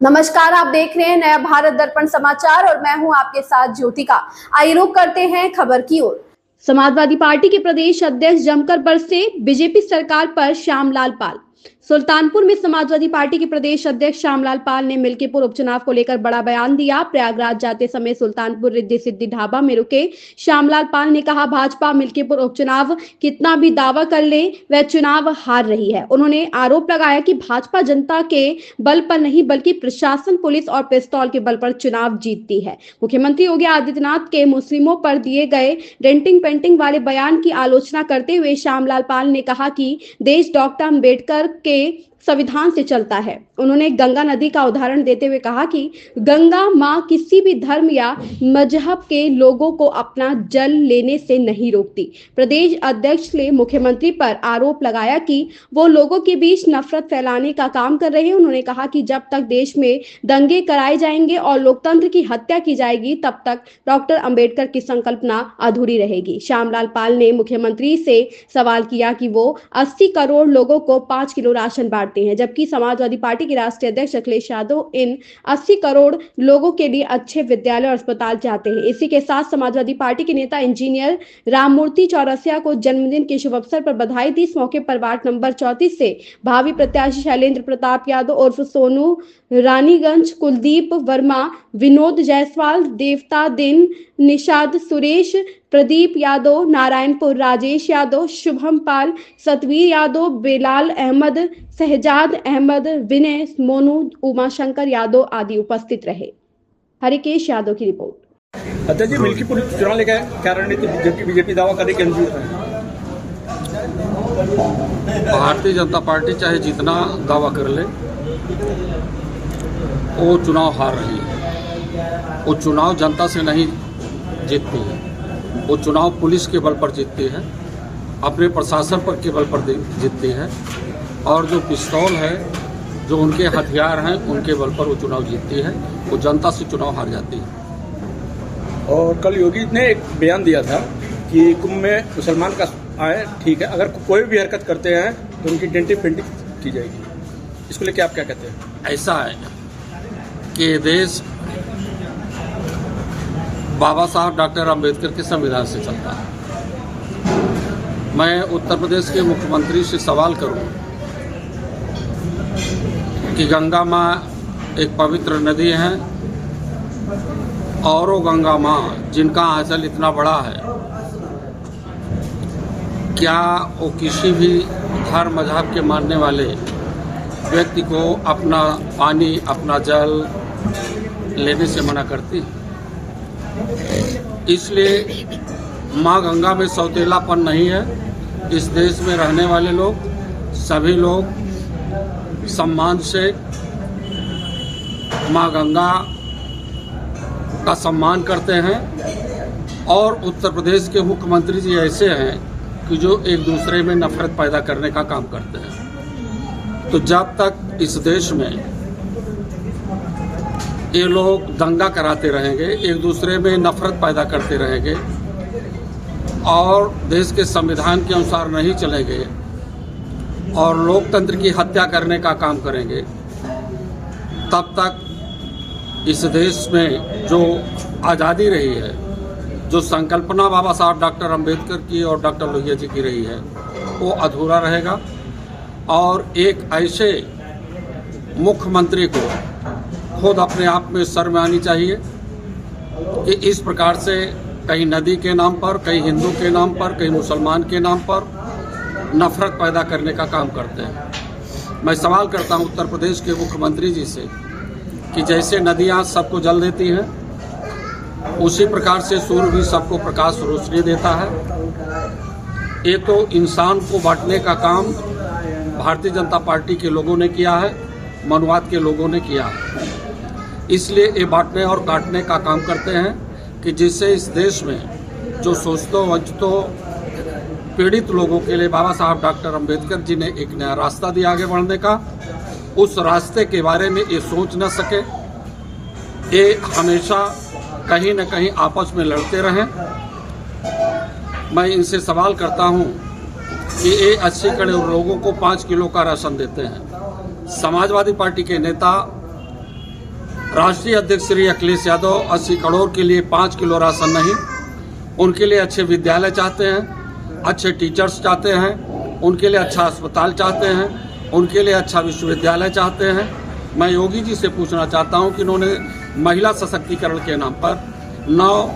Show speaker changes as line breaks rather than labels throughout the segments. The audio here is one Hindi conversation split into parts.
नमस्कार, आप देख रहे हैं नया भारत दर्पण समाचार और मैं हूं आपके साथ ज्योतिका। आइए रुक करते हैं खबर की ओर। समाजवादी पार्टी के प्रदेश अध्यक्ष जमकर बरसे बीजेपी सरकार पर श्यामलाल पाल। सुल्तानपुर में समाजवादी पार्टी के प्रदेश अध्यक्ष श्यामलाल पाल ने मिल्कीपुर उपचुनाव को लेकर बड़ा बयान दिया। प्रयागराज जाते समय सुल्तानपुर रिद्धि सिद्धि ढाबा में रुके श्यामलाल पाल ने कहा, भाजपा मिल्कीपुर उपचुनाव कितना भी दावा कर ले वह चुनाव हार रही है। उन्होंने आरोप लगाया कि भाजपा जनता के बल पर नहीं बल्कि प्रशासन, पुलिस और पिस्तौल के बल पर चुनाव जीतती है। मुख्यमंत्री योगी आदित्यनाथ के मुस्लिमों पर दिए गए डेंटिंग पेंटिंग वाले बयान की आलोचना करते हुए श्यामलाल पाल ने कहा कि देश डॉक्टर अंबेडकर के संविधान से चलता है। उन्होंने गंगा नदी का उदाहरण देते हुए कहा कि गंगा मां किसी भी धर्म या मजहब के लोगों को अपना जल लेने से नहीं रोकती। प्रदेश अध्यक्ष ने मुख्यमंत्री पर आरोप लगाया कि वो लोगों के बीच नफरत फैलाने का काम कर रहे हैं। उन्होंने कहा कि जब तक देश में दंगे कराए जाएंगे और लोकतंत्र की हत्या की जाएगी तब तक डॉक्टर अंबेडकर की संकल्पना अधूरी रहेगी। श्यामलाल पाल ने मुख्यमंत्री से सवाल किया कि वो 80 करोड़ लोगों को 5 किलो राशन बांटते हैं, जबकि समाजवादी पार्टी के राष्ट्रीय अध्यक्ष अखिलेश यादव इन 80 करोड़ लोगों के लिए अच्छे विद्यालय और अस्पताल चाहते हैं। इसी के साथ समाजवादी पार्टी के नेता इंजीनियर राममूर्ति चौरसिया को जन्मदिन के शुभ अवसर पर बधाई दी। इस मौके पर वार्ड नंबर 34 से भावी प्रत्याशी शैलेंद्र प्रताप यादव उर्फ सोनू, रानीगंज कुलदीप वर्मा, विनोद जायसवाल, देवता दिन, निषाद सुरेश, प्रदीप यादव, नारायणपुर राजेश यादव, शुभम पाल, सतवीर यादव, बेलाल अहमद, शहजाद अहमद, विनय, मोनू, उमाशंकर यादव आदि उपस्थित रहे। हरिकेश यादव की रिपोर्ट।
अच्छा जी, मिल्कीपुर चुनाव लेकर क्या रणनीति जबकि बीजेपी दावा करे कि
भारतीय जनता पार्टी चाहे जितना दावा कर ले वो चुनाव हार रही है। वो चुनाव जनता से नहीं जीतती है, वो चुनाव पुलिस के बल पर जीतती है, अपने प्रशासन पर के बल पर जीतती है और जो पिस्तौल है, जो उनके हथियार हैं, उनके बल पर वो चुनाव जीतती है। वो जनता से चुनाव हार जाती है।
और कल योगी ने एक बयान दिया था कि कुंभ में मुसलमान का आए, ठीक है, अगर कोई भी हरकत करते हैं तो उनकी डेंटिंग पेंटिंग की जाएगी। इसको लेकर आप क्या कहते हैं?
ऐसा है कि देश बाबा साहब डॉक्टर अंबेडकर के संविधान से चलता है। मैं उत्तर प्रदेश के मुख्यमंत्री से सवाल करूं कि गंगा माँ एक पवित्र नदी है और वो गंगा माँ जिनका आंचल इतना बड़ा है, क्या वो किसी भी धर्म मजहब के मानने वाले व्यक्ति को अपना पानी, अपना जल लेने से मना करती है? इसलिए माँ गंगा में सौतेलापन नहीं है। इस देश में रहने वाले लोग, सभी लोग सम्मान से माँ गंगा का सम्मान करते हैं और उत्तर प्रदेश के मुख्यमंत्री जी ऐसे हैं कि जो एक दूसरे में नफरत पैदा करने का काम करते हैं। तो जब तक इस देश में ये लोग दंगा कराते रहेंगे, एक दूसरे में नफरत पैदा करते रहेंगे और देश के संविधान के अनुसार नहीं चलेंगे और लोकतंत्र की हत्या करने का काम करेंगे, तब तक इस देश में जो आज़ादी रही है, जो संकल्पना बाबा साहब डॉक्टर अंबेडकर की और डॉक्टर लोहिया जी की रही है, वो अधूरा रहेगा। और एक ऐसे मुख्यमंत्री को खुद अपने आप में शर्म आनी चाहिए कि इस प्रकार से कहीं नदी के नाम पर, कहीं हिंदू के नाम पर, कहीं मुसलमान के नाम पर नफरत पैदा करने का काम करते हैं। मैं सवाल करता हूं उत्तर प्रदेश के मुख्यमंत्री जी से कि जैसे नदियां सबको जल देती हैं, उसी प्रकार से सूर्य भी सबको प्रकाश रोशनी देता है। ये तो इंसान को बांटने का काम भारतीय जनता पार्टी के लोगों ने किया है, मनुवाद के लोगों ने किया है। इसलिए ये बांटने और काटने का काम करते हैं कि जिससे इस देश में जो शोषितों, वंचितों, पीड़ित लोगों के लिए बाबा साहब डॉक्टर अंबेडकर जी ने एक नया रास्ता दिया आगे बढ़ने का, उस रास्ते के बारे में ये सोच न सके। ये हमेशा कहीं न कहीं आपस में लड़ते रहें। मैं इनसे सवाल करता हूं कि ये 80 करोड़ लोगों को 5 किलो का राशन देते हैं। समाजवादी पार्टी के नेता राष्ट्रीय अध्यक्ष श्री अखिलेश यादव 80 करोड़ के लिए 5 किलो राशन नहीं, उनके लिए अच्छे विद्यालय चाहते हैं, अच्छे टीचर्स चाहते हैं, उनके लिए अच्छा अस्पताल चाहते हैं, उनके लिए अच्छा विश्वविद्यालय चाहते हैं। मैं योगी जी से पूछना चाहता हूं कि इन्होंने महिला सशक्तिकरण के नाम पर 9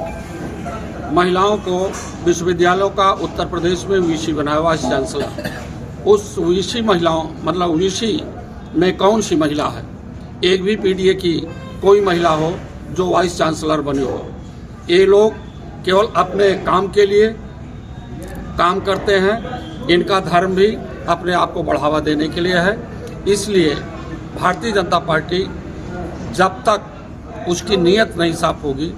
महिलाओं को विश्वविद्यालयों का उत्तर प्रदेश में वीसी बनाया, वाइस चांसलर। उस वीसी महिलाओं मतलब वीसी में कौन सी महिला है? एक भी पीडीए की कोई महिला हो जो वाइस चांसलर बनी हो। ये लोग केवल अपने काम के लिए काम करते हैं, इनका धर्म भी अपने आप को बढ़ावा देने के लिए है। इसलिए भारतीय जनता पार्टी जब तक उसकी नीयत नहीं साफ होगी,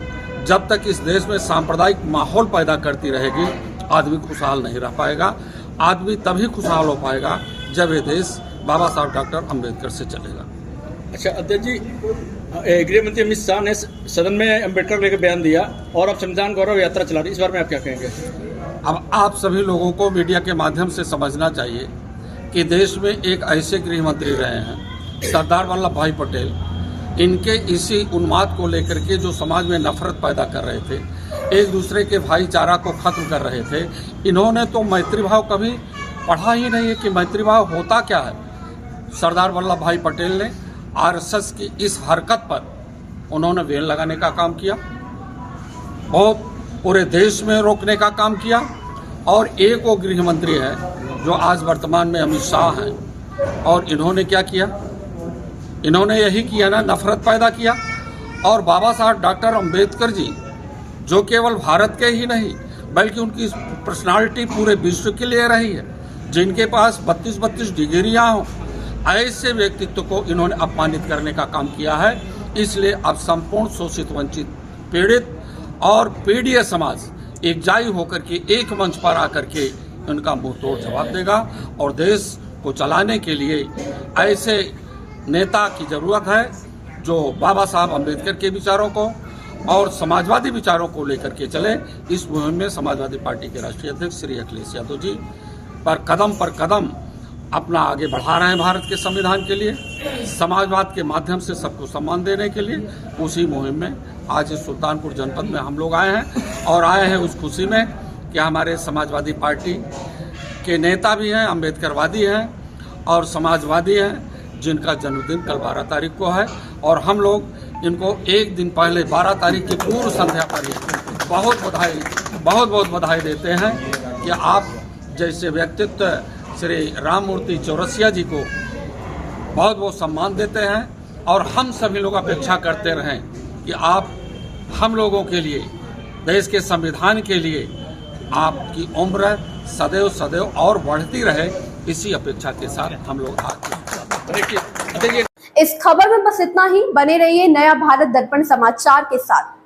जब तक इस देश में सांप्रदायिक माहौल पैदा करती रहेगी, आदमी खुशहाल नहीं रह पाएगा। आदमी तभी खुशहाल हो पाएगा जब ये देश बाबा साहब डॉक्टर अम्बेडकर से चलेगा।
अच्छा अध्यक्ष जी, गृह मंत्री अमित शाह ने सदन में अम्बेडकर लेकर बयान दिया और अब संविधान गौरव यात्रा चला रही, इस बारे में आप क्या कहेंगे?
अब आप सभी लोगों को मीडिया के माध्यम से समझना चाहिए कि देश में एक ऐसे गृह मंत्री रहे हैं सरदार वल्लभ भाई पटेल। इनके इसी उन्माद को लेकर के जो समाज में नफरत पैदा कर रहे थे, एक दूसरे के भाईचारा को खत्म कर रहे थे, इन्होंने तो मैत्री भाव कभी पढ़ा ही नहीं है कि मैत्री भाव होता क्या है। सरदार वल्लभ भाई पटेल ने आरएसएस की इस हरकत पर उन्होंने वेल लगाने का काम किया, बहुत पूरे देश में रोकने का काम किया। और एक वो गृह मंत्री है जो आज वर्तमान में अमित शाह हैं, और इन्होंने क्या किया? इन्होंने यही किया ना, नफरत पैदा किया। और बाबा साहब डॉक्टर अम्बेडकर जी जो केवल भारत के ही नहीं बल्कि उनकी पर्सनालिटी पूरे विश्व के लिए रही है, जिनके पास 32 डिग्रियां हों, ऐसे व्यक्तित्व को इन्होंने अपमानित करने का काम किया है। इसलिए अब संपूर्ण शोषित, वंचित, पीड़ित और पीड़ित समाज एकजाई होकर के एक मंच पर आकर के उनका मुंह तोड़ जवाब देगा। और देश को चलाने के लिए ऐसे नेता की जरूरत है जो बाबा साहब अम्बेडकर के विचारों को और समाजवादी विचारों को लेकर के चले। इस मुहिम में समाजवादी पार्टी के राष्ट्रीय अध्यक्ष श्री अखिलेश यादव जी पर कदम अपना आगे बढ़ा रहे हैं भारत के संविधान के लिए, समाजवाद के माध्यम से सबको सम्मान देने के लिए। उसी मुहिम में आज इस सुल्तानपुर जनपद में हम लोग आए हैं और आए हैं उस खुशी में कि हमारे समाजवादी पार्टी के नेता भी हैं, अम्बेडकरवादी हैं और समाजवादी हैं, जिनका जन्मदिन कल 12 तारीख को है। और हम लोग इनको एक दिन पहले 12 तारीख की पूर्व संध्या पर बहुत बधाई देते हैं कि आप जैसे व्यक्तित्व श्री राममूर्ति चौरसिया जी को बहुत सम्मान देते हैं। और हम सभी लोग अपेक्षा करते रहें कि आप हम लोगों के लिए, देश के संविधान के लिए आपकी उम्र सदैव और बढ़ती रहे। इसी अपेक्षा के साथ हम लोग आज
इस खबर में बस इतना ही। बने रहिए नया भारत दर्पण समाचार के साथ।